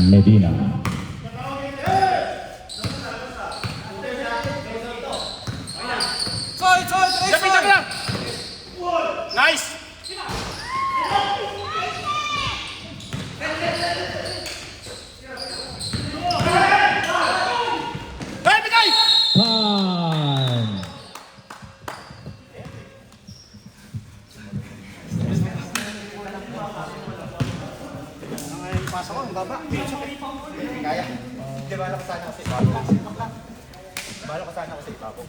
Medina. Nice! Hey, bigay! Time. Pasok ko, ang baba. Kaya. Di ba, ko sana kasi bala ko sana kasi ipapo.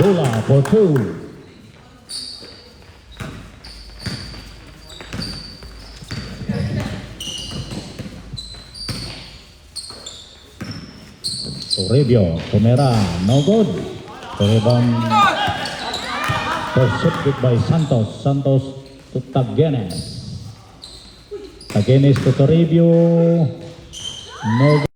Bola for two. Toribio, Tomera, no good. Rebound intercepted by Santos. Santos to Tagenes. Tagenes to Toribio, no good.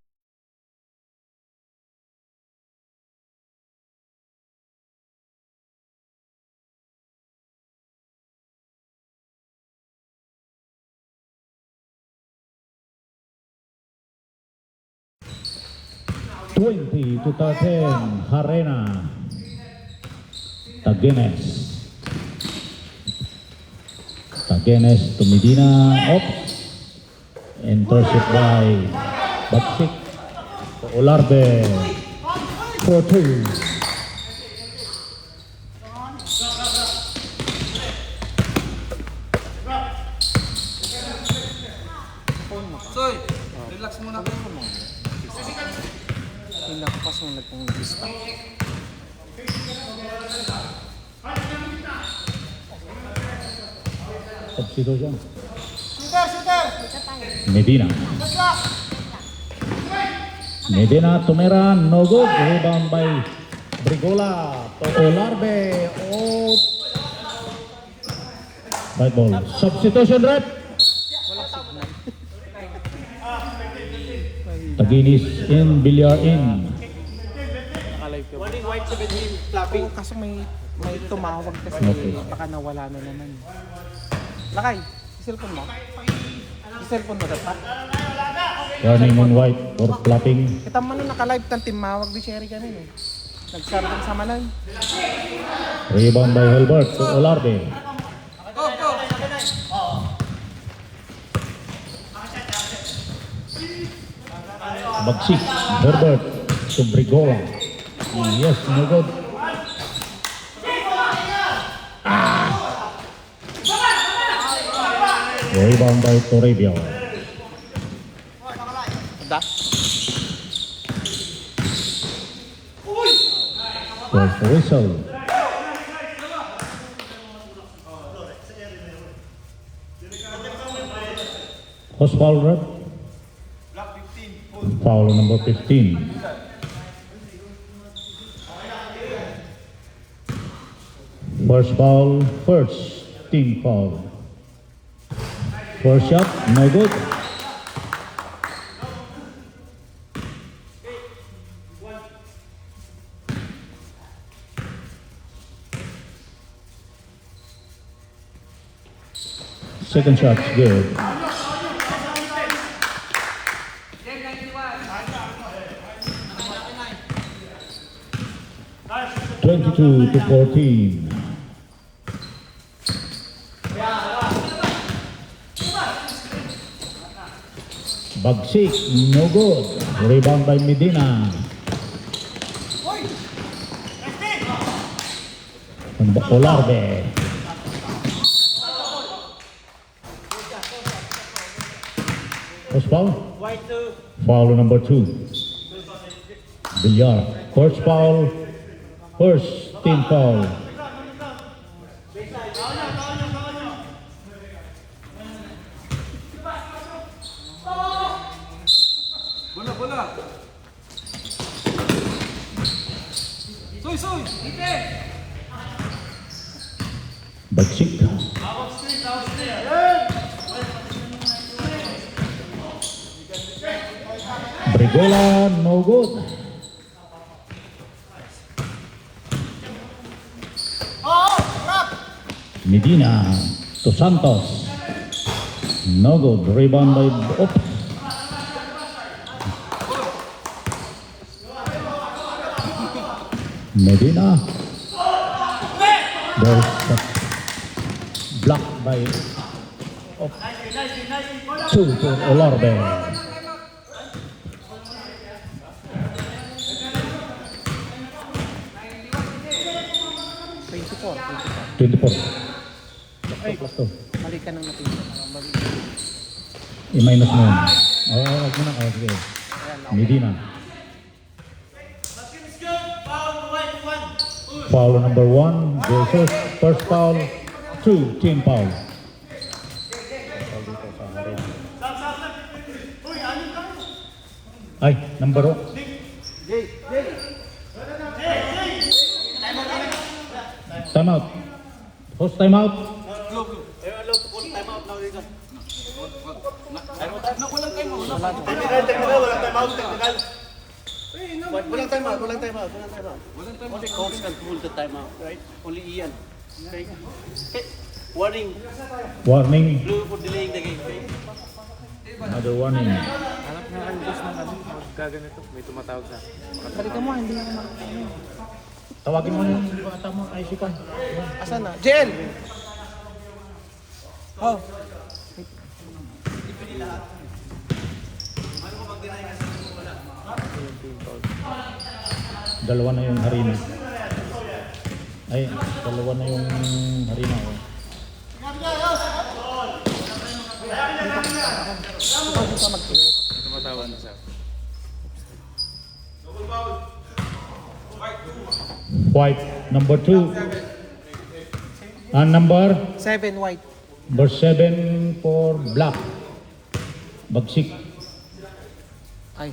20-13, Harena. Tagenes. Tagenes to Medina, off. Intercept by Batsik. Olarbe for two. Soy, relax muna ka. Pinagpas mo nagpang-lista. Substitution. Shooter! Medina. Medina, Tomera, no good. Rebound by Brigola. Olarbe, off. Right ball. Substitution rep. Taginis in, Villar in. Nakalive ka ba? Morning white 17 flapping. Oo, kaso may tumawag kasi Okay. baka nawala na naman. Lakay, cellphone mo? Cellphone mo dapat? Running on white for flapping. Kita man nung nakalive kang timawag di Cherry kanina eh. Nagsarang sa manan. Rebound by Hilbert to Olarbe. Go! Bagsik, Herbert to Brigola. Yes, no good. Rebound by Toribio. Da? First whistle. Who's foul rep? Foul number 15. First foul, first team foul. First shot, no good. Second shot, good. 22-14. Bagsik, no good. Rebound by Medina. And Olarbe. First foul? Foul number 2. Villar. First foul. First team foul. Bola. Soy. Bagsik. Brigola, no good. Medina to Santos. No good. Rebound by Ops. Medina. There's a block by Ops. 2 to Olarbe. 24. Plus 2. Mali ka nang natin. I-minus mo yun. Wag mo na. Sige. Medina. Foul number 1. Jesus. First foul. 2. Team foul. Ay, number 1. Time out. Host time out. Walang time out. Only coach can pull the time out, right? Only Ian. Okay. Warning. Warning. Blue for delaying the game. Okay? Another warning. Hanap nga ang boss ng ano, magkaganito. May tumatawag sa. Balikan mo, hindi ako makakain. Tawagin mo yung bata mo, IC ko. Asan na? JL! Oh. Dalawa na yung harina. Ay, dalawa na yung harina. Oh. May tumatawag na sa. White, number 2. And number? 7 white. Number 7 for black. Bagsik. Ay,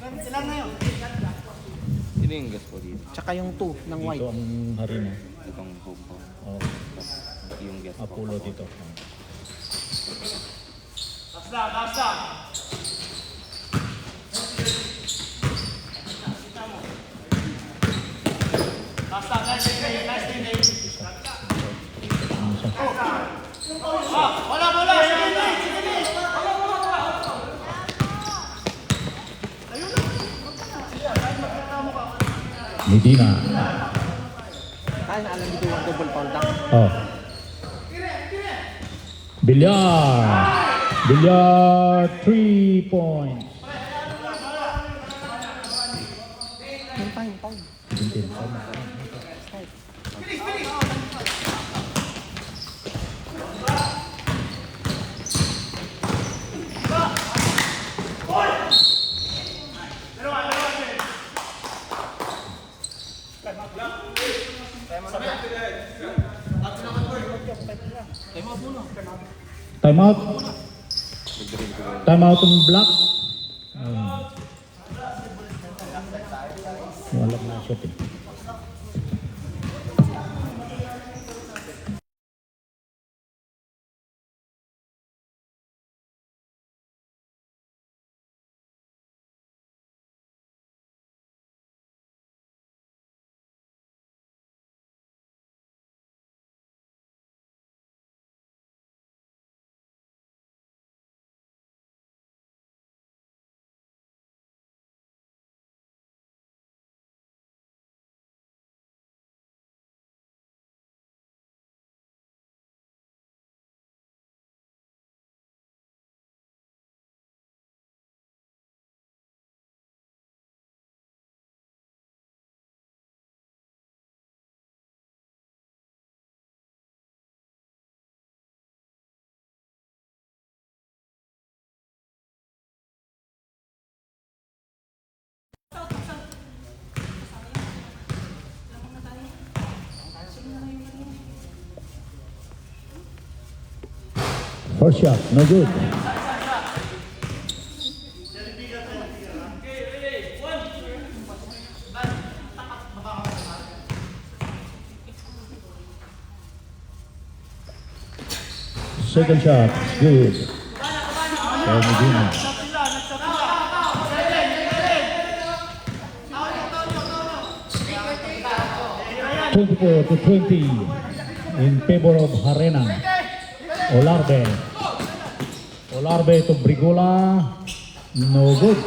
Sino yung gas po dito? tsaka yung 2 ng white. Dito ang harina. Itong hook po. Oh, Yung gas po. Apollo dito. Medina. Ay, alam dito yung double foul down. Oh. Villar 3 points. Yung time. 17. Time out. Time out on black. Wala na shot eh. First shot, no good. Second shot, good. For Medina. 24-20 in favor of Harena. Olarbe. Olarbe to Brigula. No good.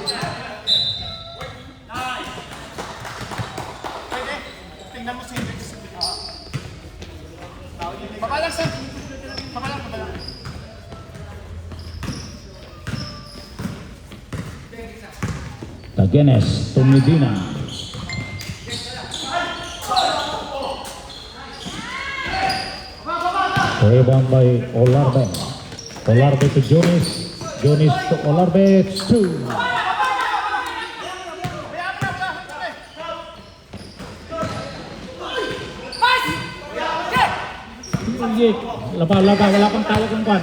Tagenes to Medina. Rebound by Olarbe. Olarbe to Jonis. Jonis to Olarbe. It's 2. Laba, wala pang tawag ng kwan.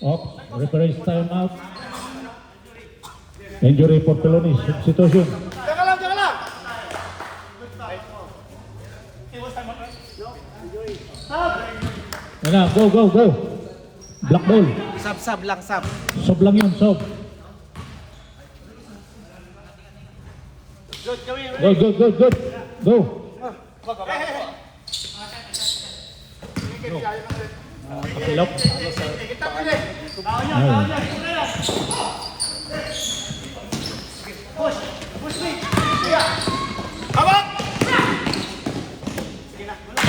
Off, referee's time out. Injury for Pelonis substitution. Yan na, go. Black ball. Sub lang, sub. Sob lang yun, sob. Good. Go. Pakilok.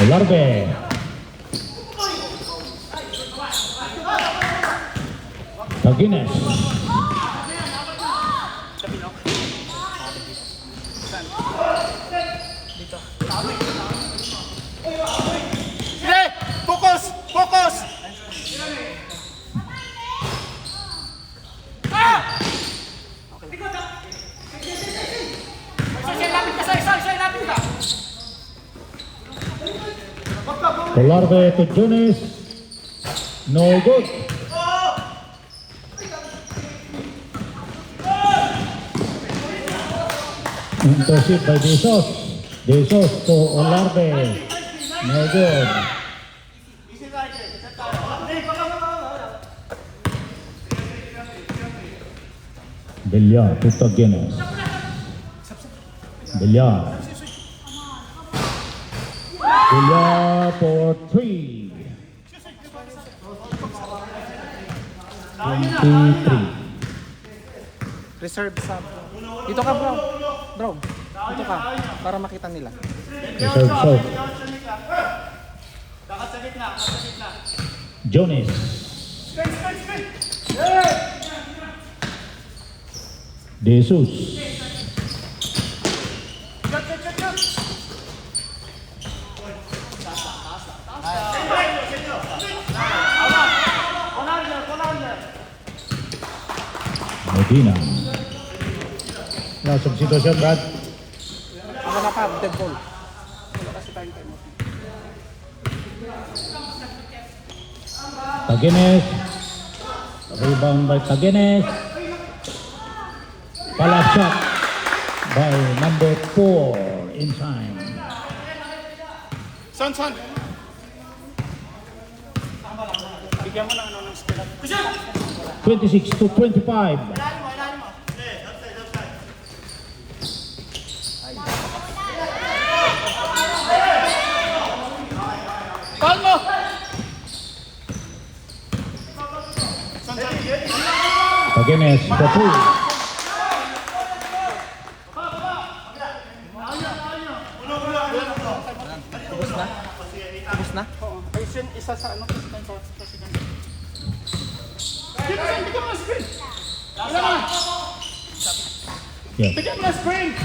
Olarbe. Tagenes. Focus! Olarbe to Jonis. No good. Intercept by Jesus. Jesus to Olarbe. No good. Villar to Tagenes. Villar for 3. 23. Reserve sub. Dito ka, bro. Dito ka. Para makita nila. Reserve soap. Jonis. Jesus. Medina. Now, substitution, Brad. Ano na pa, dead ball. Tagenes. Rebound by Tagenes. Pala shot by number 4 inside. Son! Bigyan mo ng ng skill up. 26-25. Palmo! Tagenes for 2. Tapos na? Isa sa ano? Bigyan mo na screen! Yeah. Bigyan mo na screen!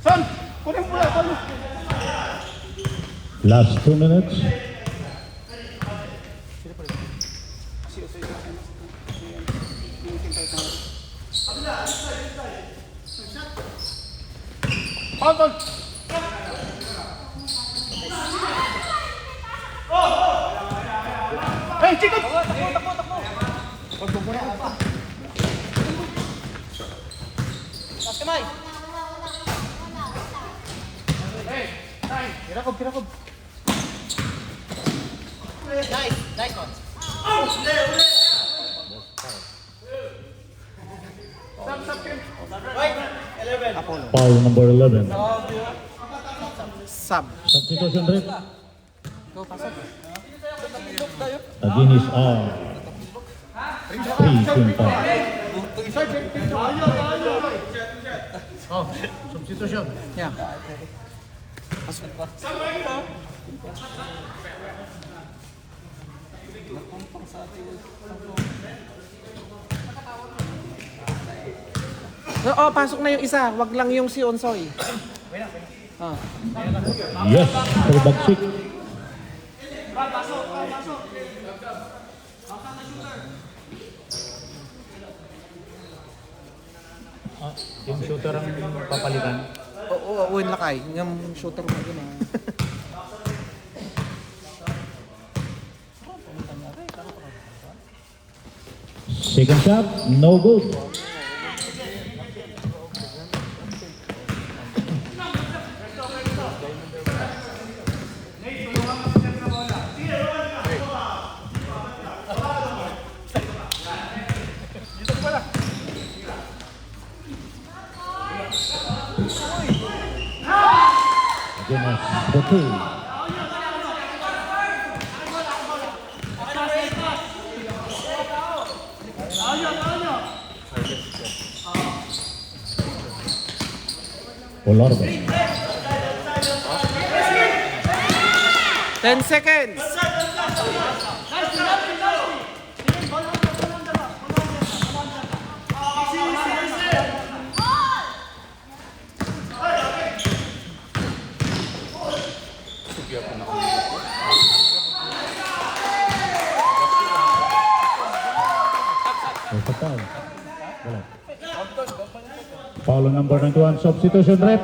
Son! Kunin mo na! Last 2 minutes. Foul number 11. Sub. Substitution ref. Go, pasok. Aginis are 3-5. Yeah. Oh, pasok na yung isa. Wag lang yung si Onsoy. Ah. Yes, terbagsik. Yung shooter ang papalitan. Oo, Owen Lakay. Yung shooter mo yun. Second shot, no good. Aginis for 2. Olarbe. 10 seconds. There's a foul. Wala. Foul number 91, substitution ref.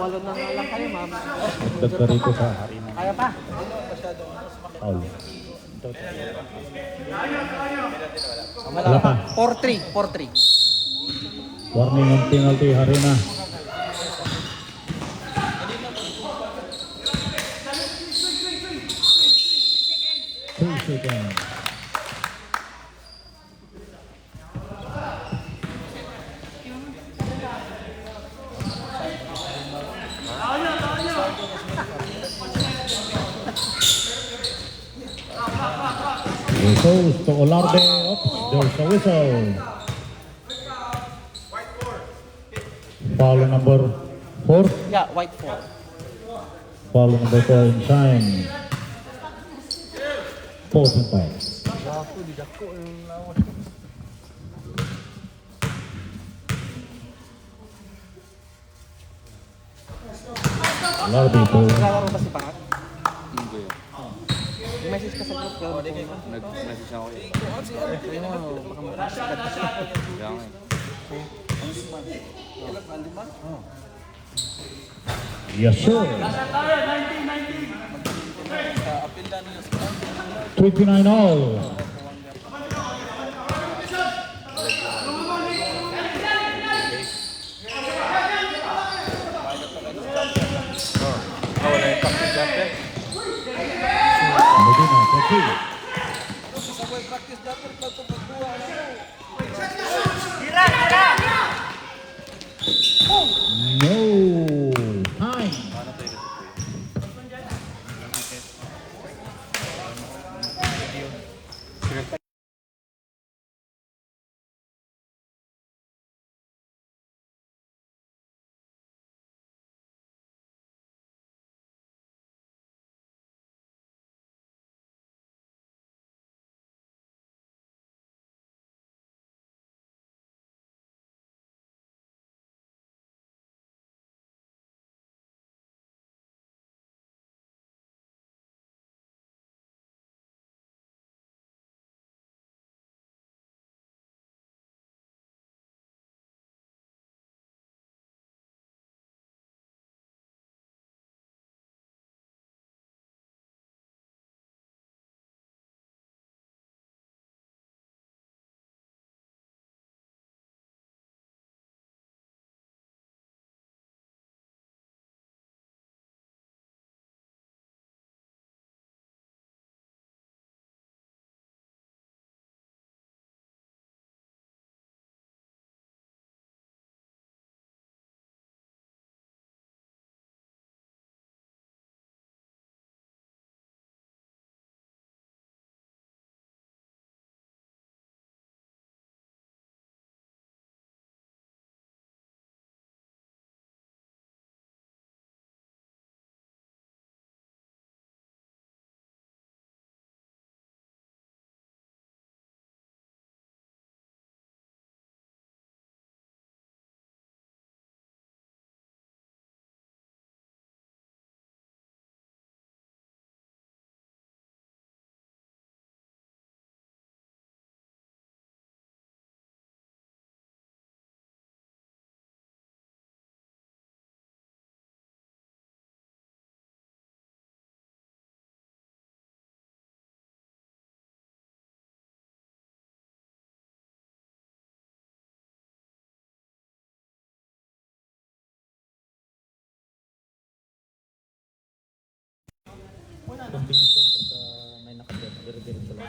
Walo na nga lang kayo, ma'am. Dagdag ka rito sa harina. Kaya pa. Foul. Wala pa. 4-3. 4-3. Warning on penalty, harina. Two seconds. Goes to Olarbe. Oops, there's a whistle. Foul number 4. Yeah, white 4. Foul number 4 in time. 4-5. Olarbe po. Naglalaro ba si Pangat? Hindi. May message ka sa group. Nag-message ako eh. Sabi mo, baka makasikat ka siya. Kaya nga eh. Yes, sir. 29 all. Wala yung practice dati. Medina for 3. No. Time. combination pagka may nakaset. Dire-diretso lang.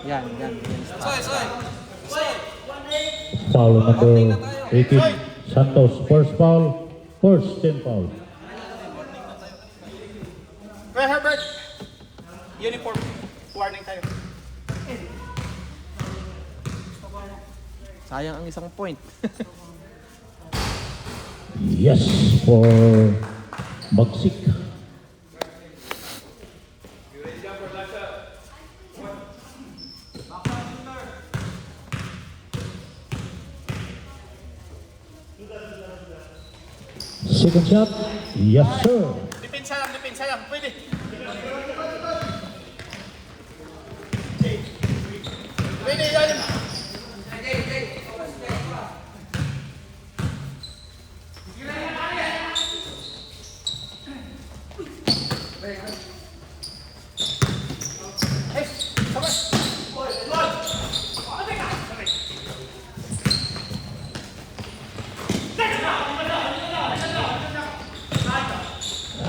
Yan. Foul number 18. Santos, first foul. First 10 foul. Hey, Herbert! Uniform. Warning tayo. Sayang ang isang point. Yes, for Bagsik. Second shot. Yes, sir. Depensa lang. Pwede. Pwede, yan.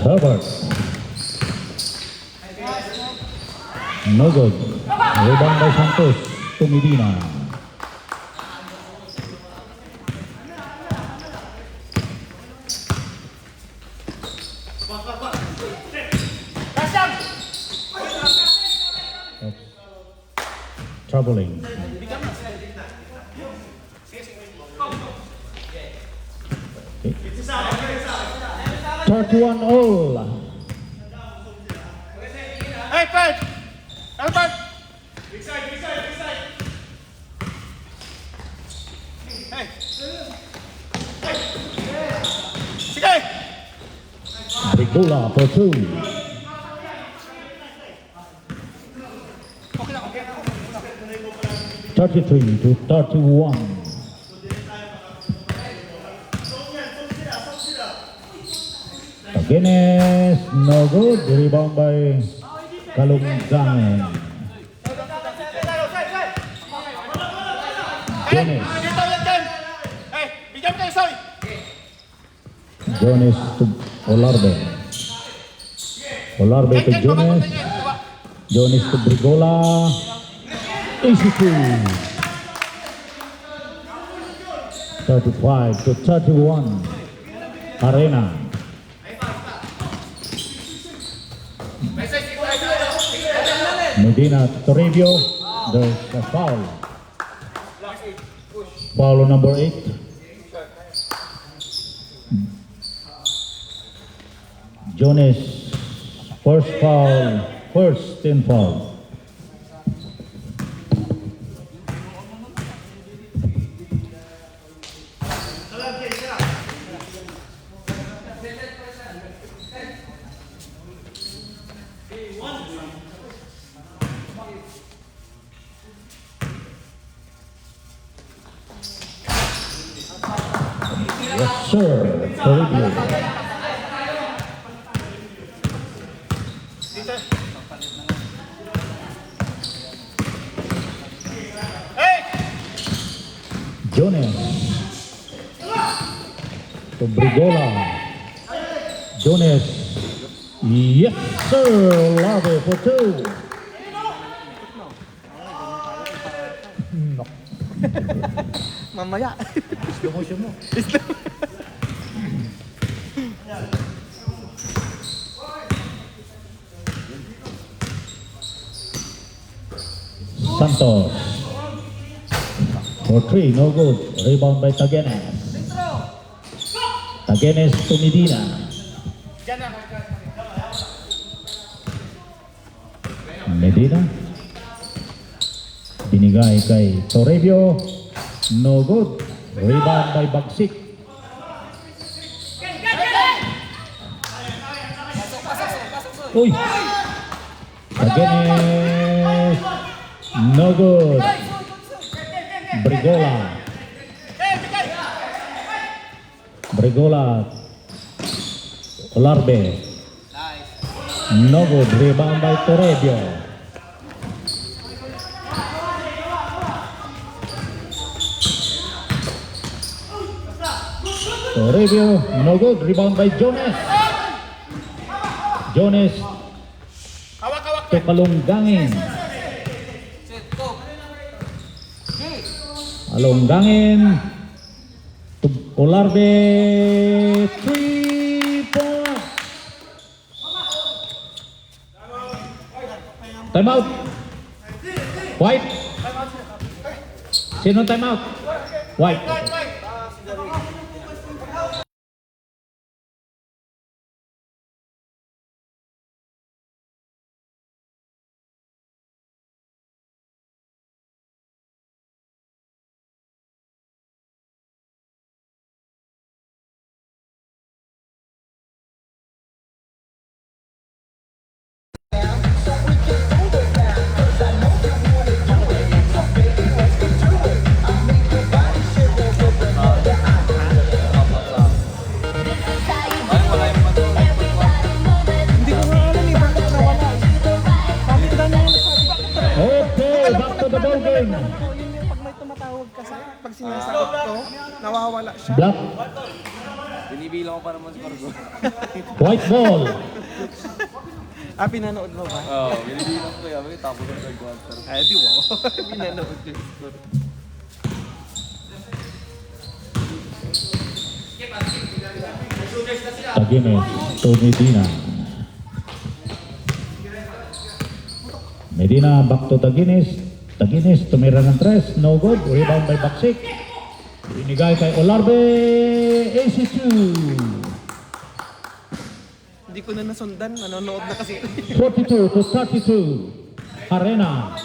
Herbert. No good. Rebound by Santos to Medina. Troubling. Okay. 31 all. Hey, Fred! Albert! Hey! Sige! Brigula for two. Okay lang. 33 to 31. Guinness, no good. Rebound by Kalunggangan. Guinness. Dito yan, Ken! Hey, bigyan kayo, Soy! Jones to Olarbe. Olarbe to Ken, Jones. Jones to Brigola. Easy two. 35 to 31. Arena. Medina Toribio. There's a foul. Foul number 8. Jones, first foul, first 10 foul. Yes, sir. Toribio. Jones to Brigola. Jones. Yes, sir. Larve for two. Mamaya. Slow motion mo. Santos. For three, no good. Rebound by Tagenes. Tagenes to Medina. Medina. Binigay kay Toribio. No good. Rebound by Bagsik. Uy! Tagenes. No good. Brigola. Brigola. Olarbe. No good. Rebound by Toribio. Toribio, no good. Rebound by Jones. Jones to Kalunggangin. Kalunggangin to Olarbe. 3 points. Time out. White. Sino time out? White. Hindi ko nga alam eh, bakit nawala eh. Bakit na niya nasabi? Okay, back to the ball game. Yun yung pag may tumatawag kasi, pag sinasagot ko, nawawala siya. Black, Binibilang ko pa naman si Margo. white ball. Ah, pinanood mo ba? Oo, binibilang ko yan. Tapos ng third quarter. Ay, di wow. Pinanood ko. Taguines to Medina. Medina back to Taguines. Taguines tumira ng tres. No good. Rebound by Baksik. Binigay kay Olarbe. AC2. Hindi ko na nasundan, nanonood na kasi. 42 to 32. Arena.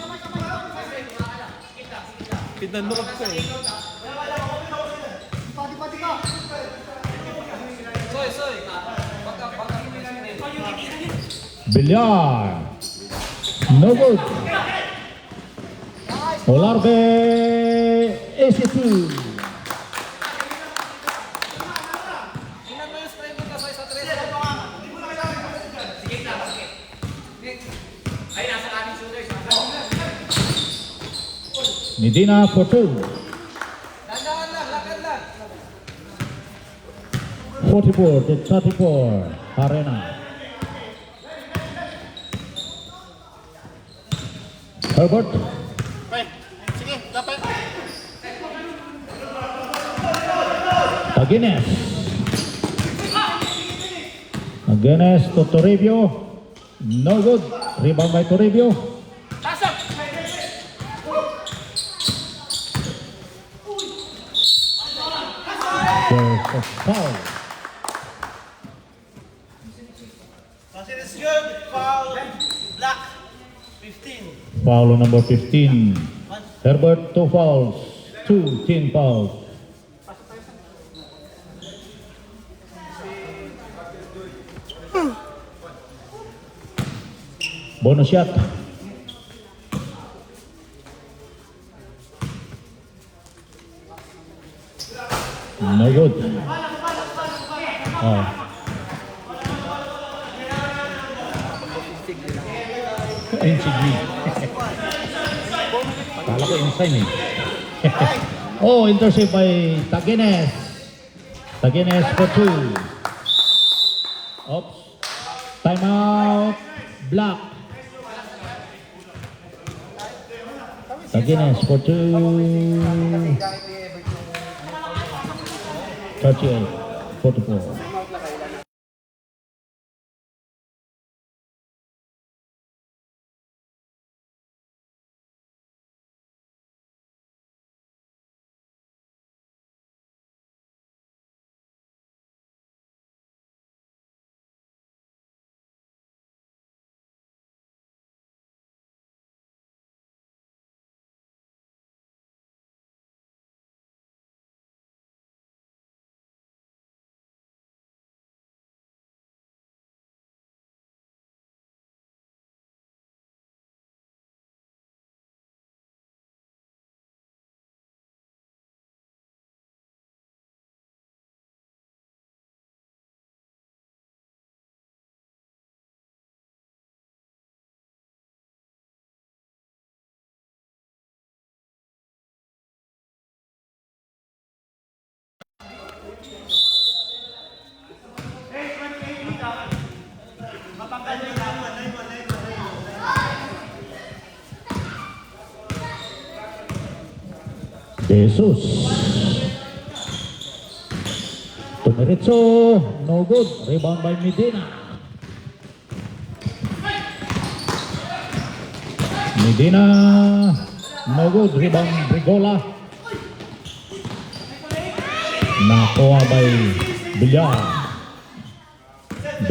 Pinanood ko eh. Villar. No good. Olarbe. AC2. Medina for 2. 44 to 34. Arena. Herbert. Sige, dapat. Taguines. Taguines to Toribio. No good. Rebound by Toribio. There's a foul. It's good. Foul. Black. 15. Foul on number 15. Herbert, 2 fouls. 2 team fouls. Bonus shot. No good. Oh. Insigni. Kala ko inside eh. Oh, intercept by Taguines. Taguines for 2. Oops. Timeout. Black. Taguines for 2. 38. 44. Jesus. Tumiritso. No good. Rebound by Medina. Medina. No good. Rebound Brigola. Nakuha by Villar.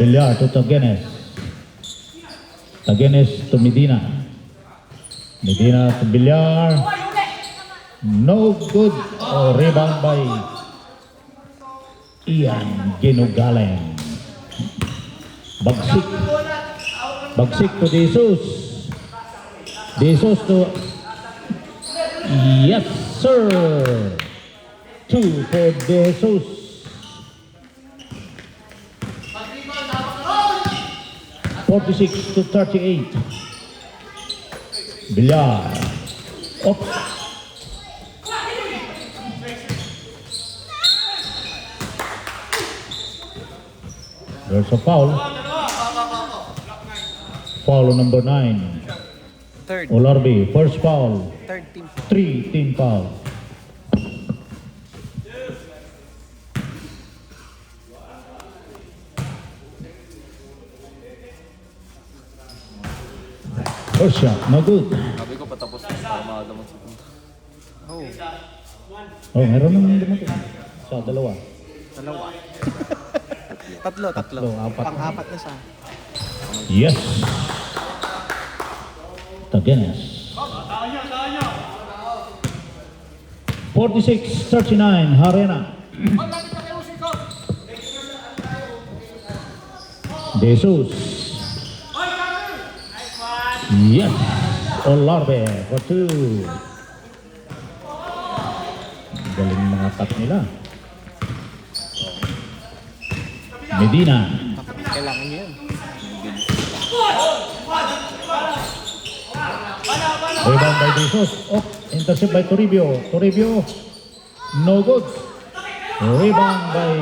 Villar to Tagenes. Tagenes to Medina. Medina to Villar. No good. Oh, rebound by Ian Ginugalen. Bagsik. Bagsik to Jesus. Jesus to... Yes, sir. 2 for Jesus. (46-38). Villar. Oops. There's a foul. Foul on number 9. Third. Olarbi, first foul. Third team. 3 team foul. First shot, no good. Sabi ko patapos na sa umaga mo sa punta. Oh, Oh, meron naman dumating. Sa dalawa. dalawa. Tatlo. Tatlo, apat. Pang-apat na siya. Yes. Tagenes. 46-39, Harena. Jesus. Yes. Olarbe for 2. Galing mga tap nila. Medina. Kailangan niyo yun. Rebound by Jesus. Oh, intercept by Toribio. Toribio. No good. Rebound by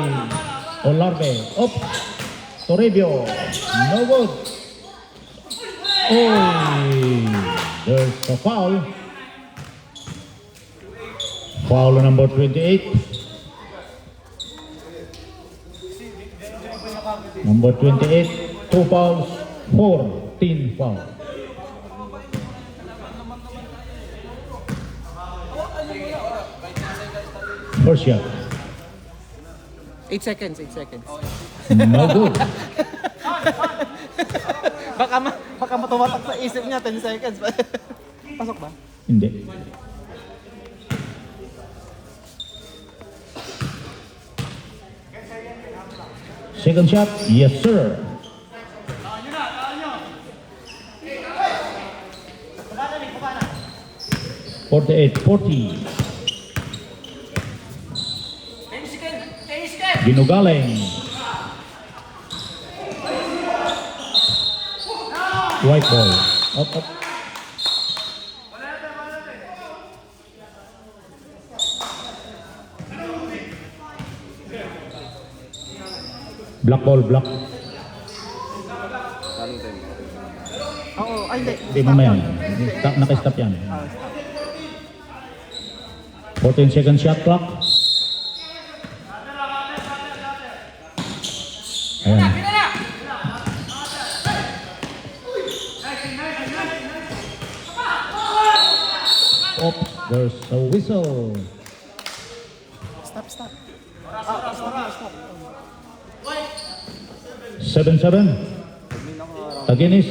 Olarbe. Oh, Toribio. No good. Oh, there's a foul. Foul number 28. Number 28, 2 fouls, 14 fouls. First shot. 8 seconds, 8 seconds. No good. Baka matumatak sa isip niya, 10 seconds. Pasok ba? Hindi. Second shot, yes sir. (48-40). Ginugaling. White ball. Up. Black ball, black. Oo, ay hindi. Hindi mamaya. Naka-stop yan. 14 second shot clock. Ayan. Oh, there's a whistle. Stop. Stop. 7-7. Tagenis,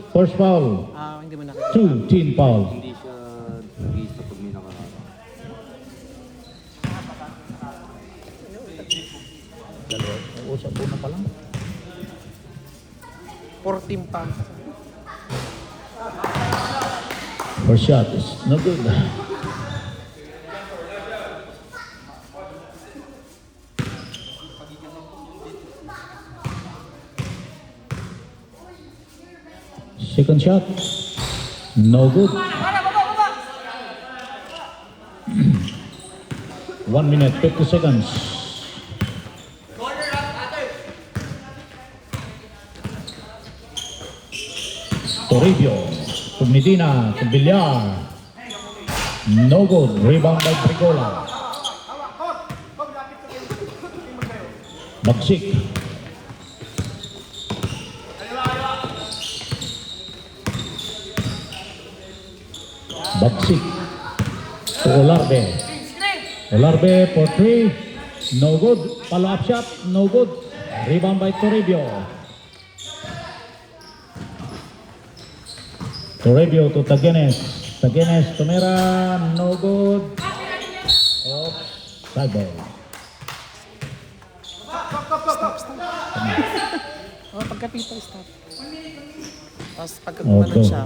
first foul. Hindi mo nakita. 2 team foul. Hindi siya nag-isa pag may nakarara. Usap po na pa lang. 14 pa. First shot is no good. Second shot, no good. 1 minute, 50 seconds. Toribio. To Medina. To Villar. No good. Rebound by Trigola. Bagsik. Bagsik. To Olarbe. Olarbe for 3. No good. Follow-up shot. No good. Rebound by Toribio. Toribio to Tagenes. Tagenes to Mera. No good. Offside ball. Oh, pagka-pito, stop. Tapos pagka Okay. gumanon siya.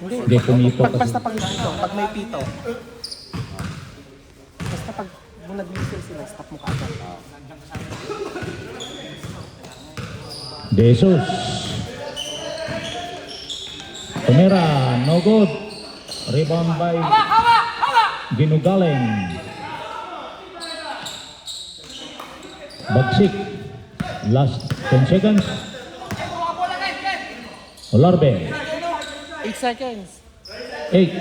Hindi, pumito kasi. Basta pag pito, pag may pito. Basta pag nag-whistle sila, stop mo kaagad. De Jesus. Tumira, no good. Rebound by Ginugaling. Bagsik. Last 10 seconds. Olarbe. 8 seconds. 8.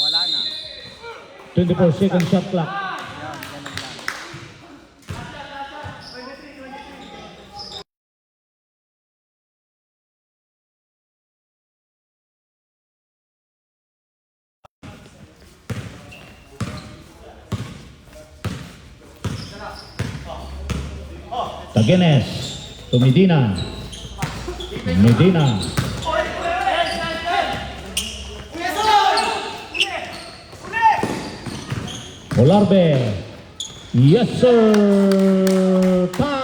Wala na. 24 second shot clock. Yan, ganun lang. Tagenes. To Medina. Medina. Olarbe. Yes sir. Time.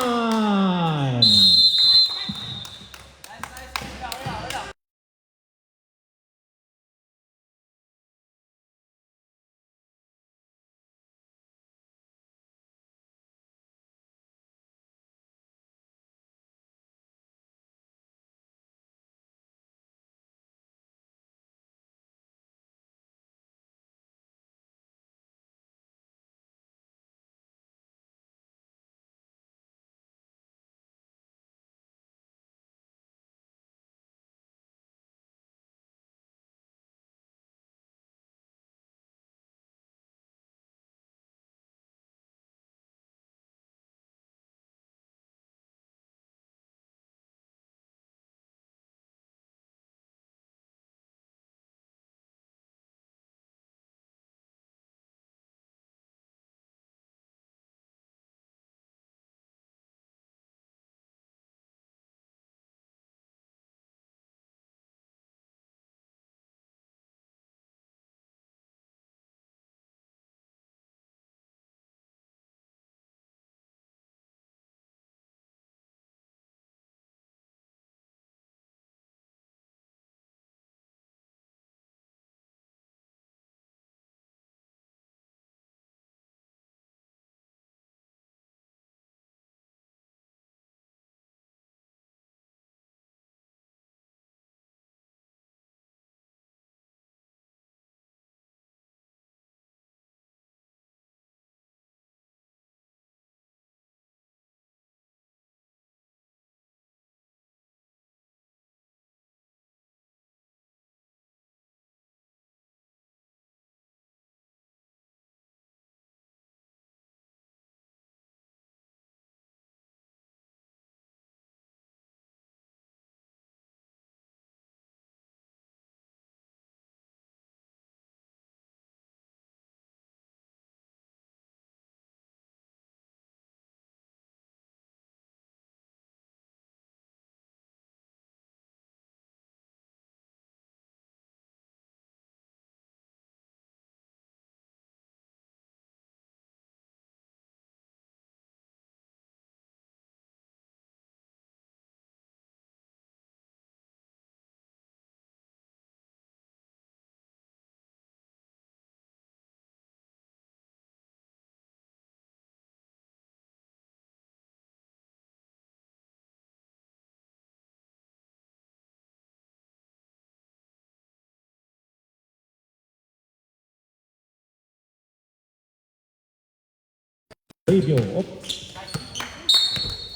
Review. Op.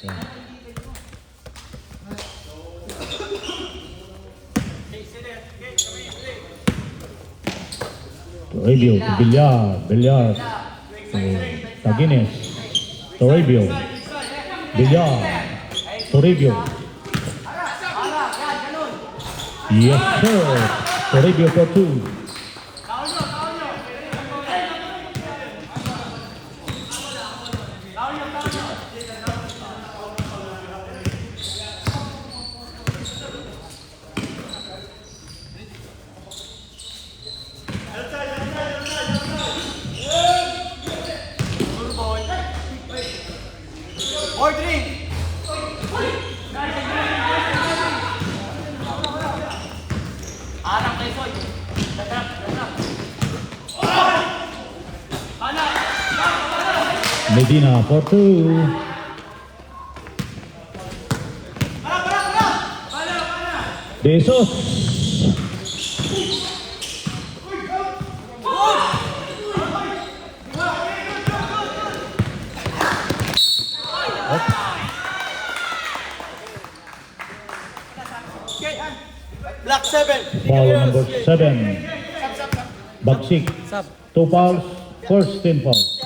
Yan. Toribio to Villar to Taguines. Toribio. Villar. Toribio. Yes, sir. Toribio for 2. Ordering! Medina for 2. De Jesus. Black 7. Foul number 7. Bagsik. Sub. 2 fouls. First 10 fouls.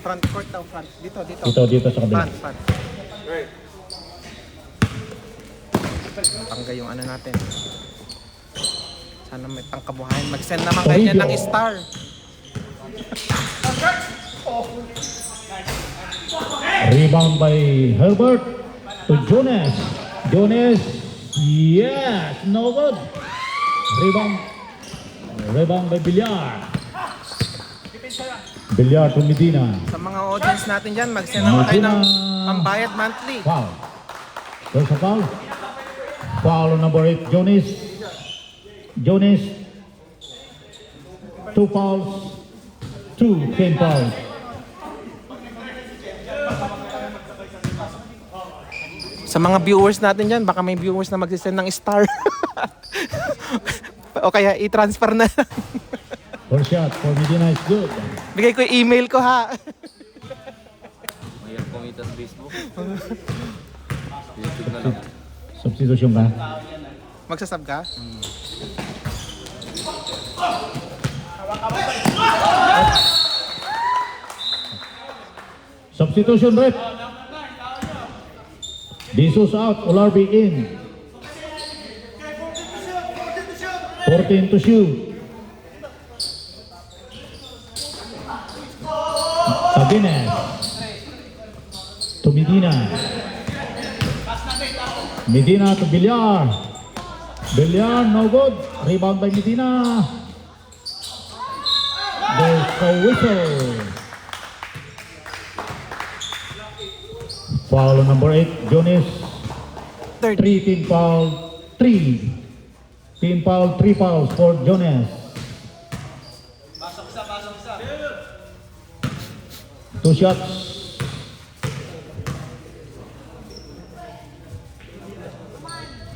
Front court daw, front. Dito. Dito sa kabila. Front. Tangga yung ano natin. Sana may pangkabuhayan. Mag-send naman kayo dyan ng star. Rebound by Herbert to Jonas. Jonas. Yes. No good. Rebound by Villar. Villar to Medina. Sa mga audience natin dyan, mag-send naman kayo ng pambayad monthly. Foul. There's a foul. Foul number 8. Jonas. 2 fouls. 10 fouls. Sa mga viewers natin dyan, baka may viewers na mag-send ng star. O kaya i-transfer na lang. First shot for Medina is good. Bigay ko yung email ko ha. Mayroon kumita sa Facebook. YouTube na lang. Substitution ka? Magsasab ka? Substitution rep. Jesus out, Olarbi in. 14 to shoot. Taguines to Medina. Medina to Villar. Villar, no good. Rebound by Medina. There's a whistle. Foul number 8, Jonas. Third. 3 team foul, 3. Team foul, 3 fouls for Jonas. Two shots.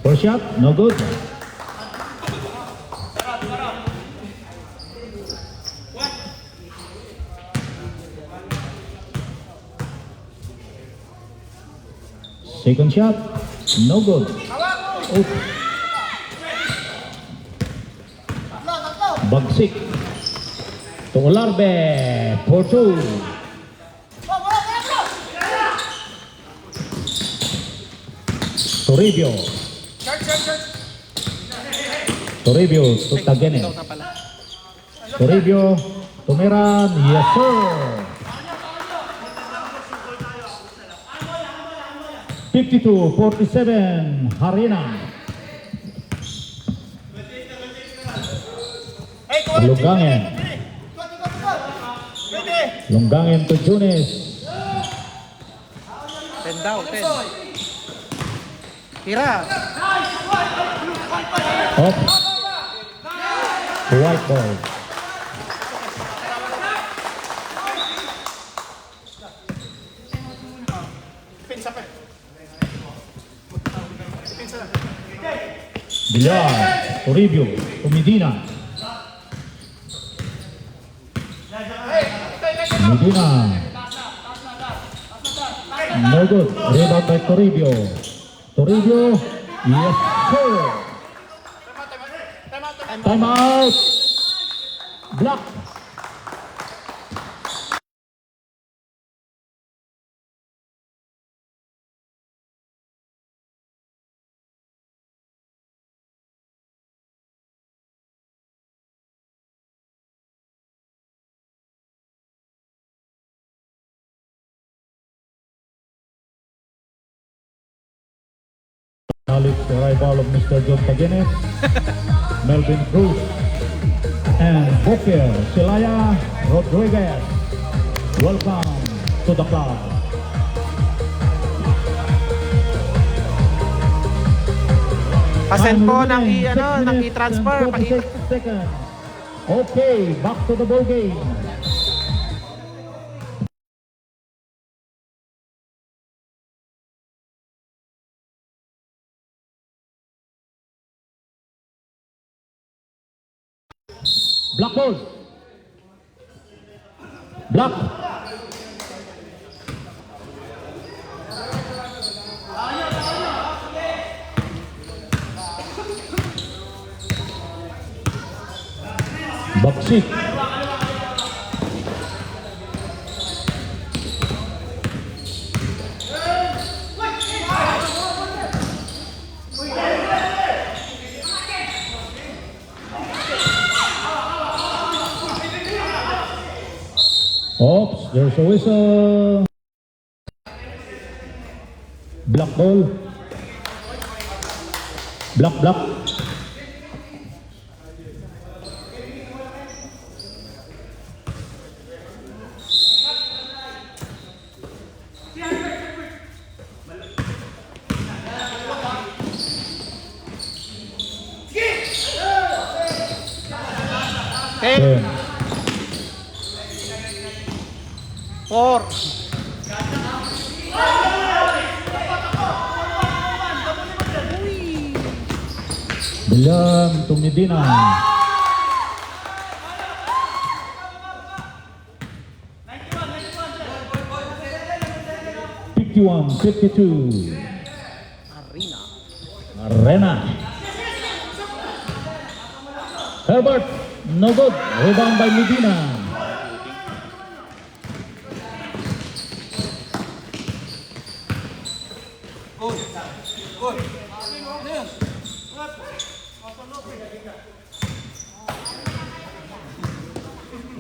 First shot, no good. Second shot, no good. Oops. Bagsik. To Olarbe for 2. Toribio. Toribio to Taguines. Ikaw na pala. Toribio, Tumeran, yes sir. 52-47, Harina. Lunggangin. Lunggangin to Jonas. 10 daw, 10. Tira. Up. White ball. Villar, Toribio, to Medina. Medina. No good. Rebound by Toribio. Toribio Yes, sir. Time out. Block. Acknowledge the arrival of Mr. John Tagenes, Melvin Cruz, and Bokir Silaya Rodriguez. Welcome to the club. Pasend po ng Time remaining, 6 minutes i-transfer. and 46 seconds. Okay, back to the ball game. Black ball. Black. Baksik. Oops, there's a whistle. Black ball. Black. Ten, 10. 4. Bilang to Medina. Fifty-one, 52. Arena. Herbert, no good. Rebound by Medina.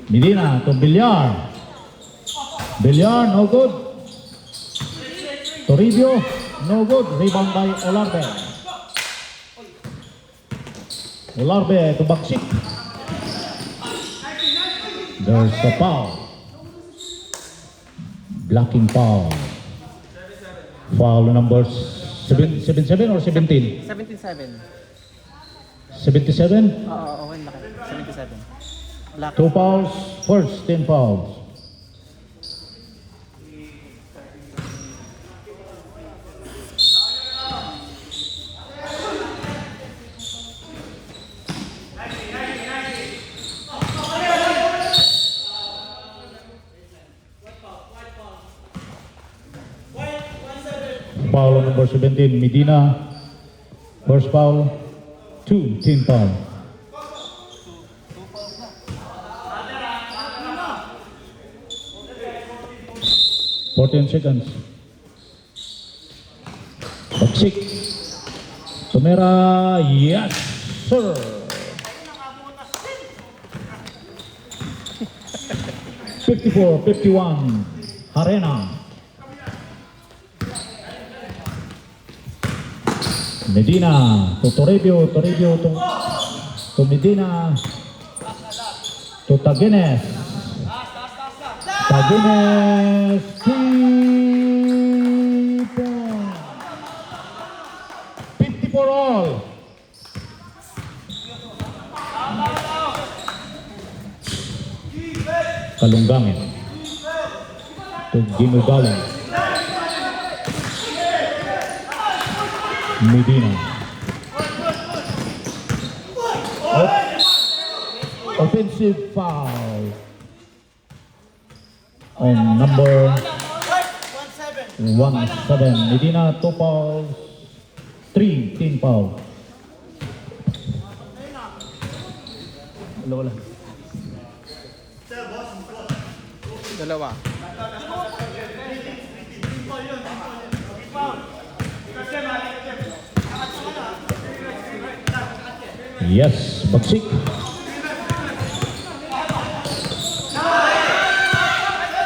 Medina to Villar. Villar, no good. Toribio, no good. Rebound by Olarbe. Olarbe to Baksik. There's a foul. Blocking foul. Foul number 77 or 17? 77. 77? Oo, okay, laki. 77. Black. 2 fouls, first 10 fouls. Foul number 17, Medina. First foul, 2 team foul. Fourteen seconds. Baksik. Tumera, yes, sir. Fifty-four, 51. Arena. Medina to Toribio to Medina to Tagenes. Tagenes, 3 points. 50 for all. Kalunggangin to Ginugalan. Medina. Offensive foul on number 17. Medina, 2 fouls, 3 team foul. Wala. Dalawa. Yes, bagsik.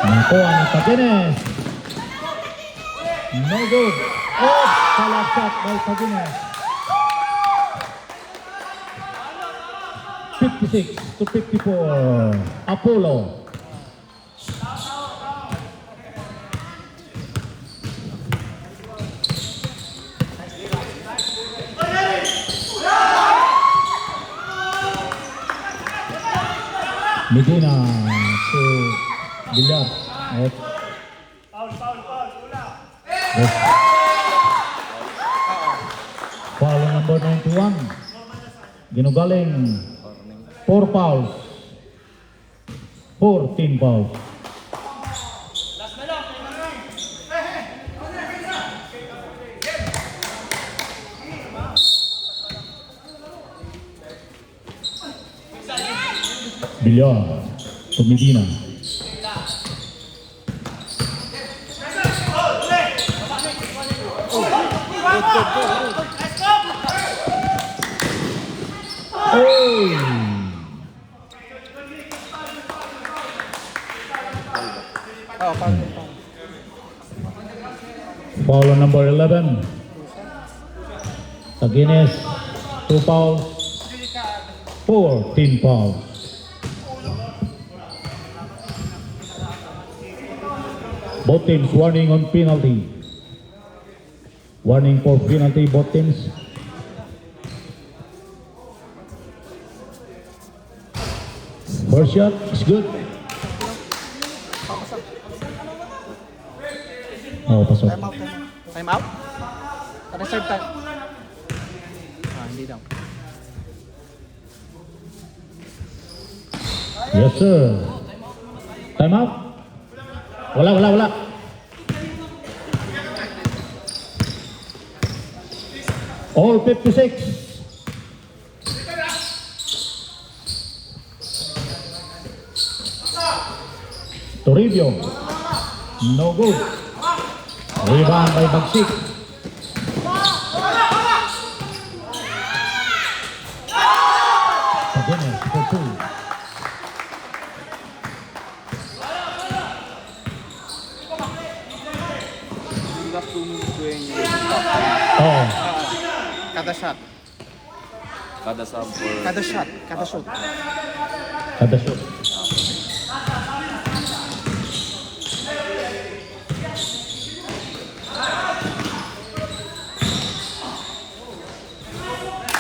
Nakuha ni Taguines. No good. Oh, salah shot by Taguines. 56-54. Apollo. Medina to Villar. Out. Yes. Foul number 91. Ginugaling 4 fouls. 14 fouls. Villar to Medina. Oh! Oh, foul. Foul on number 11. Taguines, 2 fouls. 14 fouls. Both teams warning on penalty. Warning for penalty, both teams. First shot is good. Oh, pasok. Time out. Time out? Reserve time. Ah, hindi daw. Yes, sir. Time out. Wala. All 56. Toribio. No good. Rebound by Bagsik. Taguines for 2. Last 2 minutes ko yung Oh, kada shot. Kada sub or Kada shot. Kada shoot. kada shoot.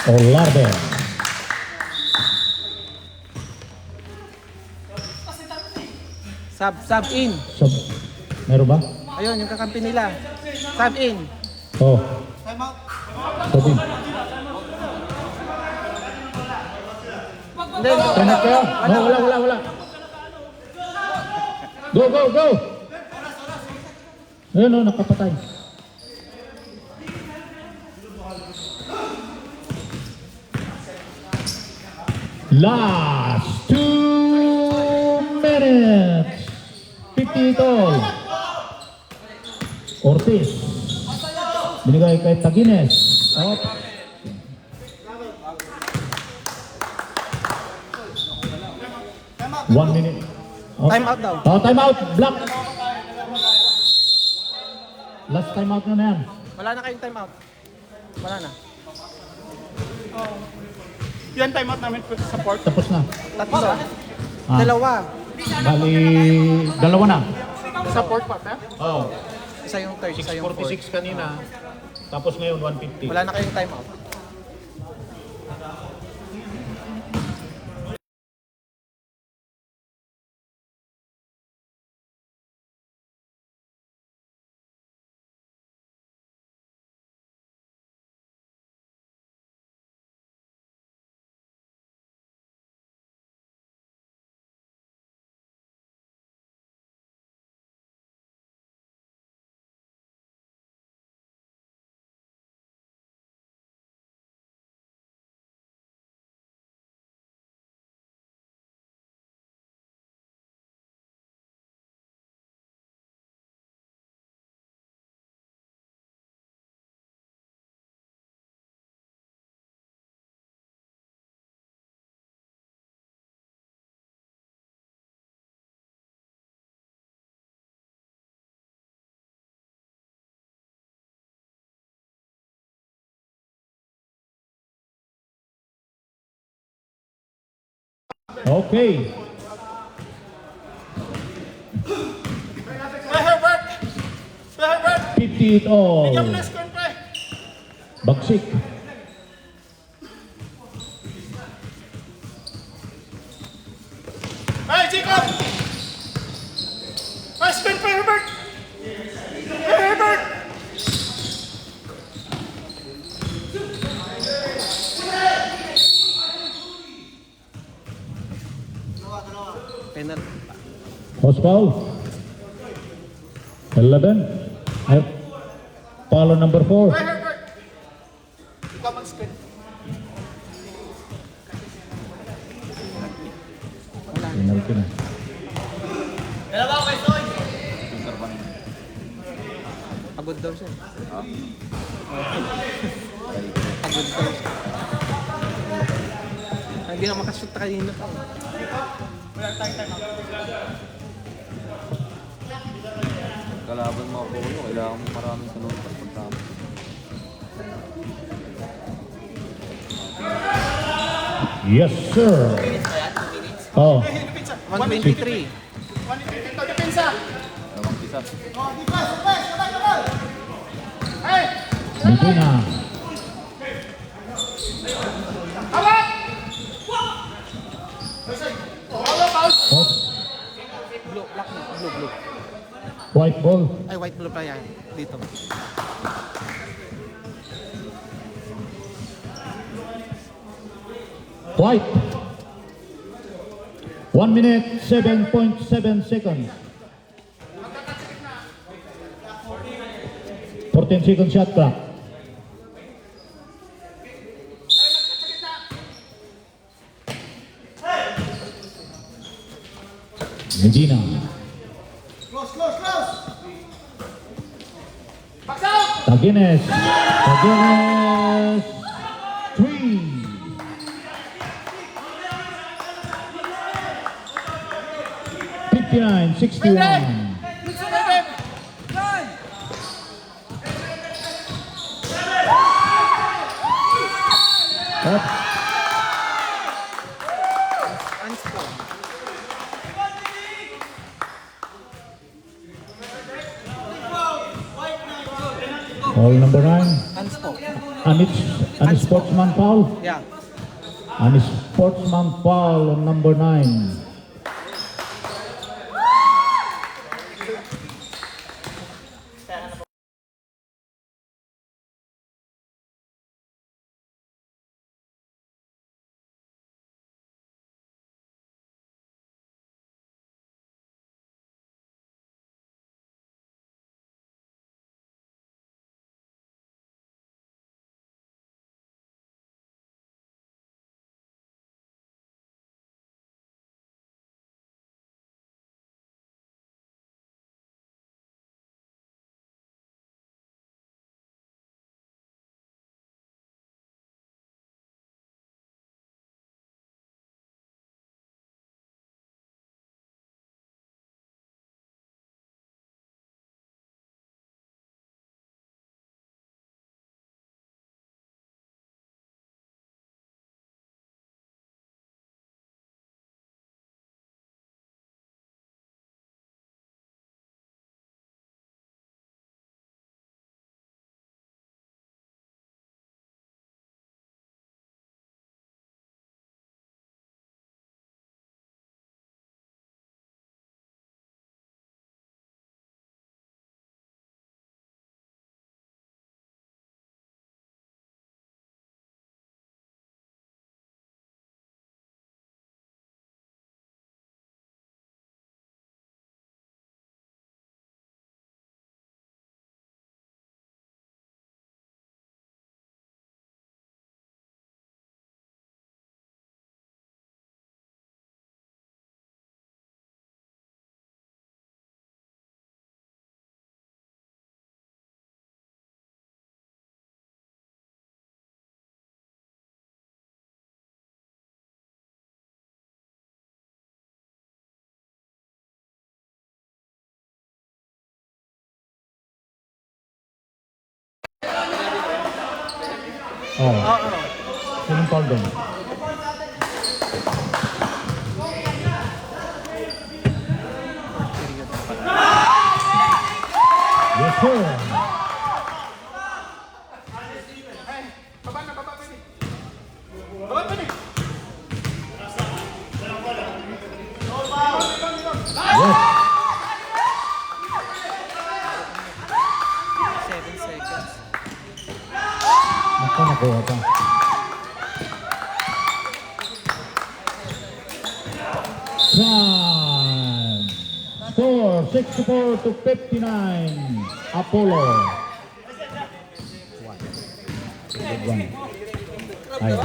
Olarde. Sub in. So, meron ba? Ayun, yung kakampi nila. Sub in. Oh. Sabi. Hindi, Tanak kayo? No, wala. Go! Ayun, oh, nakapatay. Last 2 minutes. 50 all. Ortiz. Binigay kay Taguines. Out. One minute. Oh. time out daw. Oh, time out. Block. Last time out na yan. Wala na kayong time out. Wala na. Yan time out namin sa port. Tapos na. Tatlo. Ah. Dalawa. Bali, dalawa na. Sa port pa, ha? Oh. Isa yung third, isa yung fourth. 46 kanina. Tapos ngayon 150. Wala na kayong time out. Okay. Herbert! 58 all. Bigyan mo na score, pre! Bagsik. Hey, Jacob! Hey, spin pa, Herbert! Hey, Herbert! Penal. House foul. 11. Foul on number 4. Hey, Herbert! Ikaw mag-spin. Penalty na. Pagod daw siya. Pagod daw siya. Hindi na makashoot kanina pa. Kalaban mo ako, kailangan mo maraming sunod at pagkama. Yes, sir. Oh, 123. 1-8 ito, depensa! Dalawang isa. Oh, defense, defense! Sabay, sabay! Hey! Medina. Hawak! Hawak, foul! Oh, Blue, black na. Blue. white ball. Ay, white blue pa yan. Dito. White. 1 minute, 7.7 seconds. 14 second shot clock. Medina. Close, close, close! Box out! Taguines. Taguines. 3. $59, 61. Up. Unscore. All number 9. Unscore. And sportsman foul. Yeah. And sportsman foul on number 9. Oh. Sinong foul doon? 2. Yes. 7 seconds. Naku, nakuha pa. Time. Score 64 to 59. Apollo. Good one. Ay.